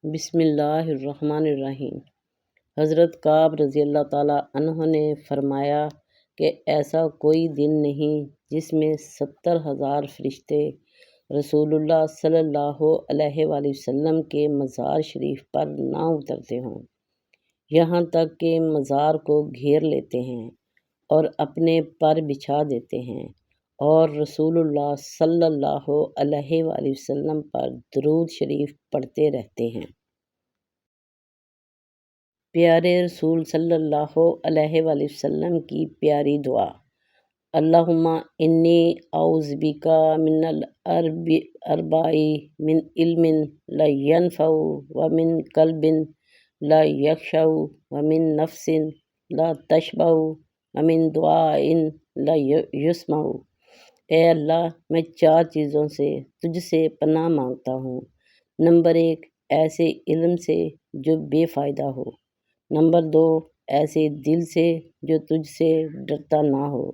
بسم اللہ الرحمن الرحیم۔ حضرت کعب رضی اللہ تعالیٰ عنہ نے فرمایا کہ ایسا کوئی دن نہیں جس میں 70,000 فرشتے رسول اللہ صلی اللہ علیہ وآلہ وسلم کے مزار شریف پر نہ اترتے ہوں، یہاں تک کہ مزار کو گھیر لیتے ہیں اور اپنے پر بچھا دیتے ہیں اور رسول اللہ صلی اللہ علیہ وآلہ وسلم پر درود شریف پڑھتے رہتے ہیں۔ پیارے رسول صلی اللہ علیہ وآلہ وسلم کی پیاری دعا، اللہم انی اعوذ بک من الاربع، من علم لا ینفع ومن قلب لا یخشع ومن نفس لا تشبع ومن دعاء لا یسمع۔ اے اللہ، میں 4 چیزوں سے تجھ سے پناہ مانگتا ہوں۔ نمبر 1، ایسے علم سے جو بے فائدہ ہو۔ نمبر 2، ایسے دل سے جو تجھ سے ڈرتا نہ ہو۔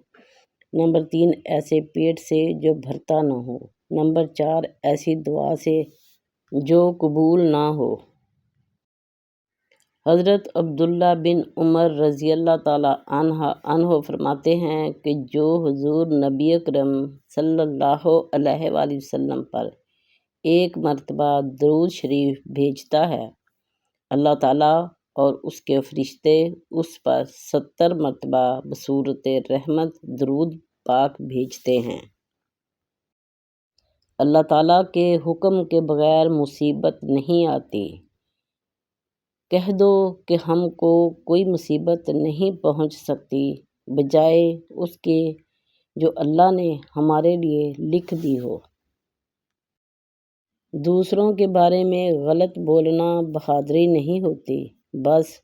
نمبر 3، ایسے پیٹ سے جو بھرتا نہ ہو۔ نمبر 4، ایسی دعا سے جو قبول نہ ہو۔ حضرت عبداللہ بن عمر رضی اللہ تعالیٰ عنہ فرماتے ہیں کہ جو حضور نبی اکرم صلی اللہ علیہ وآلہ وسلم پر ایک مرتبہ درود شریف بھیجتا ہے، اللہ تعالیٰ اور اس کے فرشتے اس پر 70 مرتبہ بصورت رحمت درود پاک بھیجتے ہیں۔ اللہ تعالیٰ کے حکم کے بغیر مصیبت نہیں آتی۔ کہہ دو کہ ہم کو کوئی مصیبت نہیں پہنچ سکتی بجائے اس کے جو اللہ نے ہمارے لیے لکھ دی ہو۔ دوسروں کے بارے میں غلط بولنا بہادری نہیں ہوتی، بس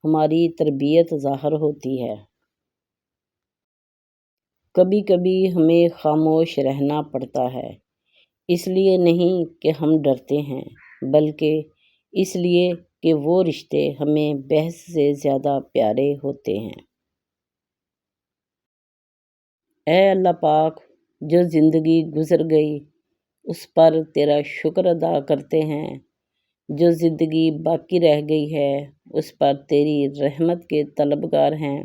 ہماری تربیت ظاہر ہوتی ہے۔ کبھی کبھی ہمیں خاموش رہنا پڑتا ہے، اس لیے نہیں کہ ہم ڈرتے ہیں، بلکہ اس لیے کہ وہ رشتے ہمیں بحث سے زیادہ پیارے ہوتے ہیں۔ اے اللہ پاک، جو زندگی گزر گئی اس پر تیرا شکر ادا کرتے ہیں، جو زندگی باقی رہ گئی ہے اس پر تیری رحمت کے طلبگار ہیں۔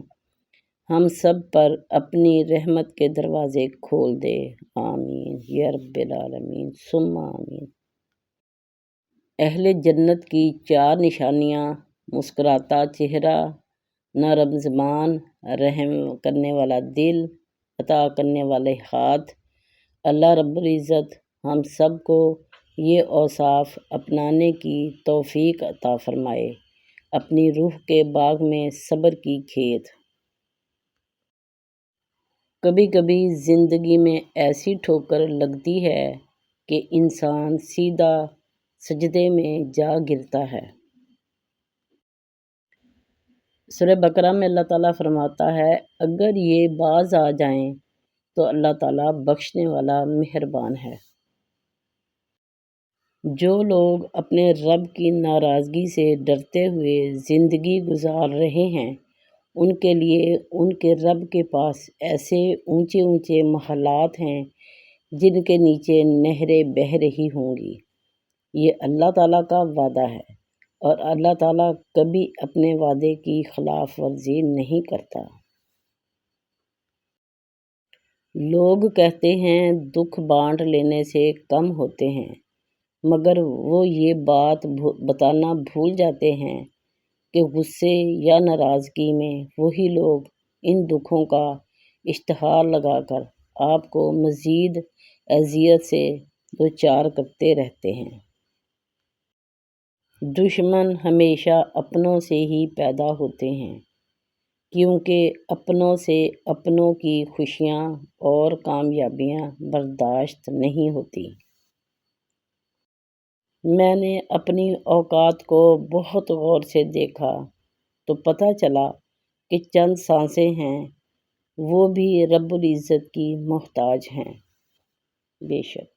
ہم سب پر اپنی رحمت کے دروازے کھول دے، آمین یا رب العالمین ثم آمین۔ اہل جنت کی 4 نشانیاں: مسکراتا چہرہ، نرم زبان، رحم کرنے والا دل، عطا کرنے والے ہاتھ۔ اللہ رب العزت ہم سب کو یہ اوصاف اپنانے کی توفیق عطا فرمائے۔ اپنی روح کے باغ میں صبر کی کھیت۔ کبھی کبھی زندگی میں ایسی ٹھوکر لگتی ہے کہ انسان سیدھا سجدے میں جا گرتا ہے۔ سورہ بقرہ میں اللہ تعالیٰ فرماتا ہے، اگر یہ باز آ جائیں تو اللہ تعالیٰ بخشنے والا مہربان ہے۔ جو لوگ اپنے رب کی ناراضگی سے ڈرتے ہوئے زندگی گزار رہے ہیں، ان کے لیے ان کے رب کے پاس ایسے اونچے اونچے محلات ہیں جن کے نیچے نہریں بہہ رہی ہوں گی۔ یہ اللہ تعالیٰ کا وعدہ ہے اور اللہ تعالیٰ کبھی اپنے وعدے کی خلاف ورزی نہیں کرتا۔ لوگ کہتے ہیں دکھ بانٹ لینے سے کم ہوتے ہیں، مگر وہ یہ بات بتانا بھول جاتے ہیں کہ غصے یا ناراضگی میں وہی لوگ ان دکھوں کا اشتہار لگا کر آپ کو مزید اذیت سے دوچار کرتے رہتے ہیں۔ دشمن ہمیشہ اپنوں سے ہی پیدا ہوتے ہیں، کیونکہ اپنوں سے اپنوں کی خوشیاں اور کامیابیاں برداشت نہیں ہوتی۔ میں نے اپنی اوقات کو بہت غور سے دیکھا تو پتہ چلا کہ چند سانسیں ہیں، وہ بھی رب العزت کی محتاج ہیں۔ بے شک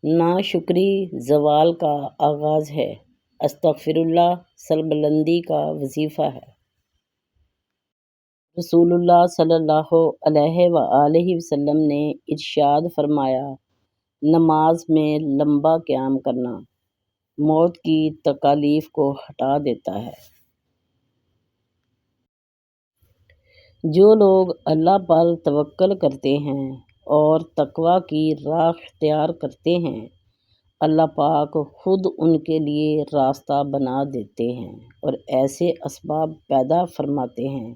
ناشکری زوال کا آغاز ہے، استغفر اللہ سربلندی کا وظیفہ ہے۔ رسول اللہ صلی اللہ علیہ وآلہ وسلم نے ارشاد فرمایا، نماز میں لمبا قیام کرنا موت کی تکالیف کو ہٹا دیتا ہے۔ جو لوگ اللہ پر توکل کرتے ہیں اور تقوی کی راہ اختیار کرتے ہیں، اللہ پاک خود ان کے لیے راستہ بنا دیتے ہیں اور ایسے اسباب پیدا فرماتے ہیں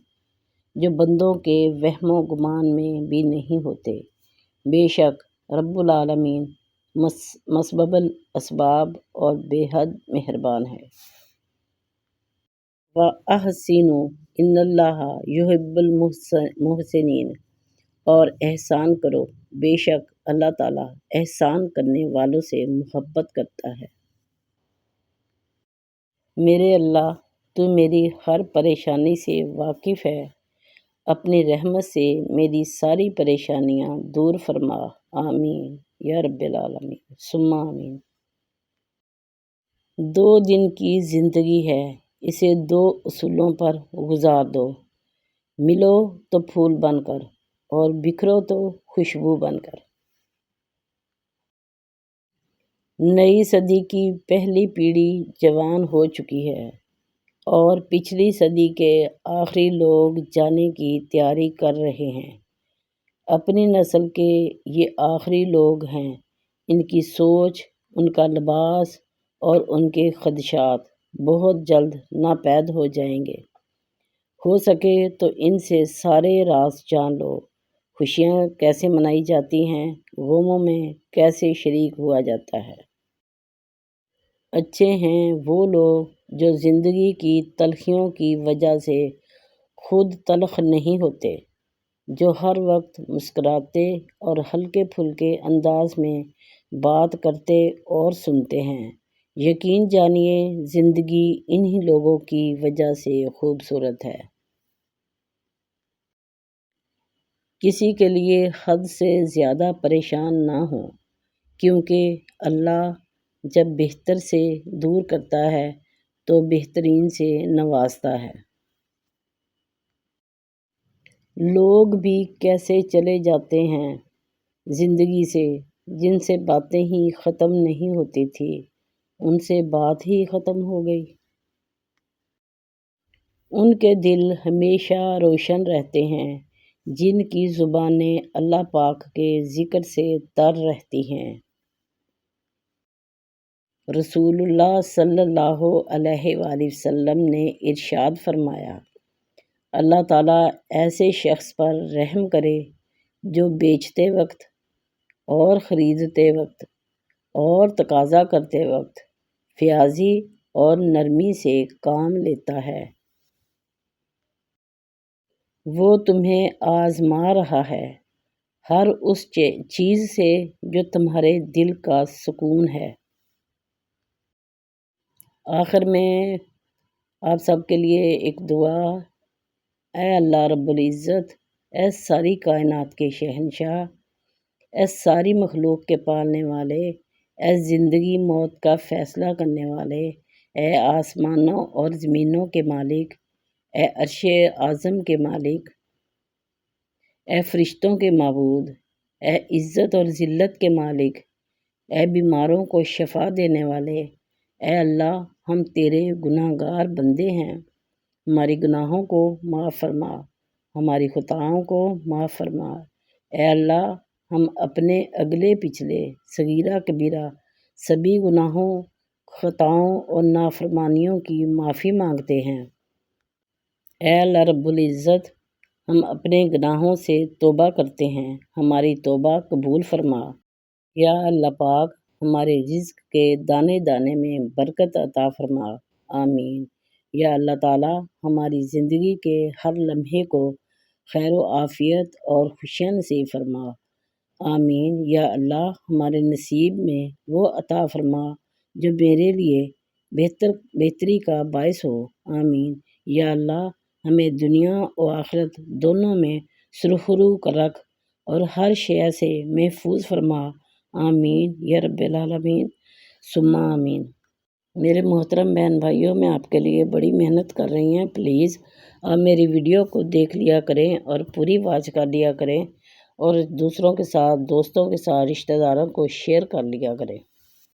جو بندوں کے وہم و گمان میں بھی نہیں ہوتے۔ بے شک رب العالمین مسبب الاسباب اور بے حد مہربان ہے۔ وَأَحْسِنُوا إِنَّ اللَّهَ يُحِبُّ الْمُحْسِنِينَ، اور احسان کرو، بے شک اللہ تعالیٰ احسان کرنے والوں سے محبت کرتا ہے۔ میرے اللہ، تو میری ہر پریشانی سے واقف ہے، اپنی رحمت سے میری ساری پریشانیاں دور فرما، آمین یا رب العالمین، ثم آمین۔ 2 دن کی زندگی ہے، اسے 2 اصولوں پر گزار دو، ملو تو پھول بن کر اور بکھرو تو خوشبو بن کر۔ نئی صدی کی پہلی پیڑھی جوان ہو چکی ہے اور پچھلی صدی کے آخری لوگ جانے کی تیاری کر رہے ہیں۔ اپنی نسل کے یہ آخری لوگ ہیں، ان کی سوچ، ان کا لباس اور ان کے خدشات بہت جلد ناپید ہو جائیں گے۔ ہو سکے تو ان سے سارے راز جان لو، خوشیاں کیسے منائی جاتی ہیں، غموں میں کیسے شریک ہوا جاتا ہے۔ اچھے ہیں وہ لوگ جو زندگی کی تلخیوں کی وجہ سے خود تلخ نہیں ہوتے، جو ہر وقت مسکراتے اور ہلکے پھلکے انداز میں بات کرتے اور سنتے ہیں۔ یقین جانیے زندگی انہی لوگوں کی وجہ سے خوبصورت ہے۔ کسی کے لیے حد سے زیادہ پریشان نہ ہوں، کیونکہ اللہ جب بہتر سے دور کرتا ہے تو بہترین سے نوازتا ہے۔ لوگ بھی کیسے چلے جاتے ہیں زندگی سے، جن سے باتیں ہی ختم نہیں ہوتی تھی، ان سے بات ہی ختم ہو گئی۔ ان کے دل ہمیشہ روشن رہتے ہیں جن کی زبانیں اللہ پاک کے ذکر سے تر رہتی ہیں۔ رسول اللہ صلی اللہ علیہ وآلہ وسلم نے ارشاد فرمایا، اللہ تعالیٰ ایسے شخص پر رحم کرے جو بیچتے وقت اور خریدتے وقت اور تقاضا کرتے وقت فیاضی اور نرمی سے کام لیتا ہے۔ وہ تمہیں آزما رہا ہے ہر اس چیز سے جو تمہارے دل کا سکون ہے۔ آخر میں آپ سب کے لیے ایک دعا، اے اللہ رب العزت، اے ساری کائنات کے شہنشاہ، اے ساری مخلوق کے پالنے والے، اے زندگی موت کا فیصلہ کرنے والے، اے آسمانوں اور زمینوں کے مالک، اے عرش اعظم کے مالک، اے فرشتوں کے معبود، اے عزت اور ذلت کے مالک، اے بیماروں کو شفا دینے والے، اے اللہ ہم تیرے گناہ گار بندے ہیں، ہماری گناہوں کو معاف فرما، ہماری خطاؤں کو معاف فرما۔ اے اللہ ہم اپنے اگلے پچھلے صغیرہ کبیرہ سبھی گناہوں، خطاؤں اور نافرمانیوں کی معافی مانگتے ہیں۔ اے اللہ رب العزت، ہم اپنے گناہوں سے توبہ کرتے ہیں، ہماری توبہ قبول فرما۔ یا اللہ پاک ہمارے رزق کے دانے دانے میں برکت عطا فرما، آمین۔ یا اللہ تعالیٰ ہماری زندگی کے ہر لمحے کو خیر و عافیت اور خوشیاں نصیب فرما، آمین۔ یا اللہ ہمارے نصیب میں وہ عطا فرما جو میرے لیے بہتری کا باعث ہو، آمین۔ یا اللہ ہمیں دنیا و آخرت دونوں میں سرخرو رکھ اور ہر شے سے محفوظ فرما، آمین یا رب العالمین، ثم آمین۔ میرے محترم بہن بھائیوں، میں آپ کے لیے بڑی محنت کر رہی ہیں، پلیز آپ میری ویڈیو کو دیکھ لیا کریں اور پوری واچ کر لیا کریں اور دوسروں کے ساتھ، دوستوں کے ساتھ، رشتہ داروں کو شیئر کر لیا کریں۔